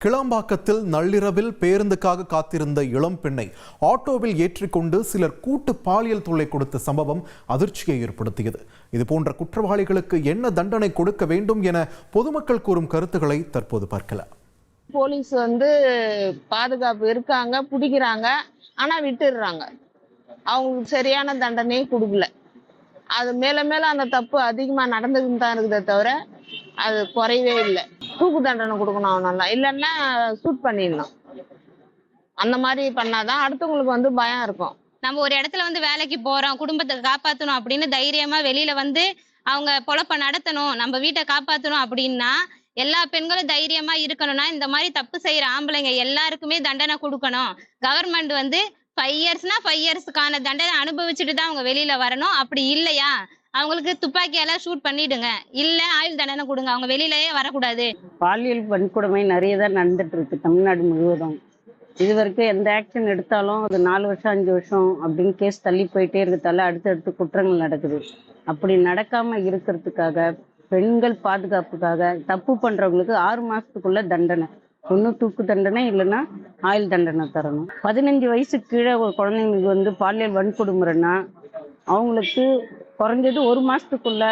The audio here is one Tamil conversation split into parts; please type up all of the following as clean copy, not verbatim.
கிளாம்பாக்கத்தில் நள்ளிரவில் பேருந்துக்காக காத்திருந்த இளம் பெண்ணை ஆட்டோவில் ஏற்றிக்கொண்டு சிலர் கூட்டு பாலியல் தொல்லை கொடுத்த சம்பவம் அதிர்ச்சியை ஏற்படுத்தியது. இதுபோன்ற குற்றவாளிகளுக்கு என்ன தண்டனை கொடுக்க வேண்டும் என பொதுமக்கள் கூறும் கருத்துக்களை தற்போது பார்க்கலாம். போலீஸ் பாதுகாப்பு இருக்காங்க, பிடிக்கிறாங்க, ஆனா விட்டுடுறாங்க. அவங்களுக்கு சரியான தண்டனையே கொடுக்கல. அது மேல மேல அந்த தப்பு அதிகமா நடந்துக்கிட்டு தான் இருக்குதே தவிர அது குறையவே இல்லை. தூக்கு தண்டனை கொடுக்கணும், அவனெல்லாம் இல்லைன்னா ஷூட் பண்ணிடணும். அந்த மாதிரி பண்ணாதான் அடுத்தவங்களுக்கு பயம் இருக்கும். நம்ம ஒரு இடத்துல வேலைக்கு போறோம், குடும்பத்தை காப்பாற்றணும் அப்படின்னு தைரியமா வெளியில அவங்க பொழப்ப நடத்தணும், நம்ம வீட்டை காப்பாற்றணும் அப்படின்னா எல்லா பெண்களும் தைரியமா இருக்கணும்னா இந்த மாதிரி தப்பு செய்யற ஆம்பளைங்க எல்லாருக்குமே தண்டனை கொடுக்கணும். கவர்மெண்ட் 5 இயர்ஸ்னா 5 இயர்ஸ்க்கான தண்டனை அனுபவிச்சுட்டு தான் அவங்க வெளியில வரணும். அப்படி இல்லையா அவங்களுக்கு துப்பாக்கியால ஷூட் பண்ணிடுங்க, இல்ல ஆயுள் தண்டனை கொடுங்க, அவங்க வெளியிலயே வரக்கூடாது. பாலியல் வன்கொடுமை நிறைய தான் நடந்துட்டு இருக்கு தமிழ்நாடு முழுவதும். இது வரைக்கும் எந்த ஆக்ஷன் எடுத்தாலும் அது 4 வருஷம் 5 வருஷம் அப்படின்னு கேஸ் தள்ளி போயிட்டே இருக்கிறதால அடுத்தடுத்து குற்றங்கள் நடக்குது. அப்படி நடக்காம இருக்கிறதுக்காக பெண்கள் பாதுகாப்புக்காக தப்பு பண்றவங்களுக்கு 6 மாசத்துக்குள்ள தண்டனை, ஒன்று தூக்கு தண்டனை இல்லைன்னா ஆயுள் தண்டனை தரணும். 15 வயசுக்கு கீழே ஒரு குழந்தைங்களுக்கு பாலியல் வன்கொடுமைன்னா அவங்களுக்கு குறைஞ்சது 1 மாசத்துக்குள்ள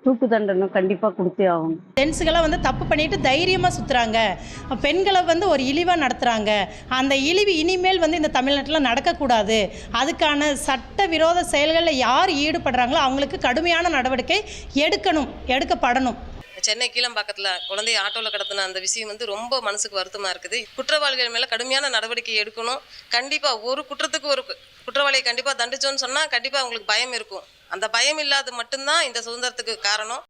தூக்கு தண்டனை கண்டிப்பா கொடுத்தே ஆகும். ஜென்ஸுகளாம் தப்பு பண்ணிட்டு தைரியமா சுத்துறாங்க, பெண்களை ஒரு இழிவா நடத்துறாங்க. அந்த இழிவு இனிமேல் இந்த தமிழ்நாட்டில் நடக்கக்கூடாது. அதுக்கான சட்ட விரோத செயல்களில் யார் ஈடுபடுறாங்களோ அவங்களுக்கு கடுமையான நடவடிக்கை எடுக்கப்படணும். சென்னை கீழம்பாக்கத்தில் குழந்தைய ஆட்டோவில் கடத்தின அந்த விஷயம் ரொம்ப மனசுக்கு வருத்தமாக இருக்குது. குற்றவாளிகள் மேலே கடுமையான நடவடிக்கை எடுக்கணும். கண்டிப்பாக ஒரு குற்றத்துக்கு ஒரு குற்றவாளியை கண்டிப்பாக தண்டிச்சோன்னு சொன்னால் கண்டிப்பாக அவங்களுக்கு பயம் இருக்கும். அந்த பயம் இல்லாத மட்டும்தான் இந்த சுதந்திரத்துக்கு காரணம்.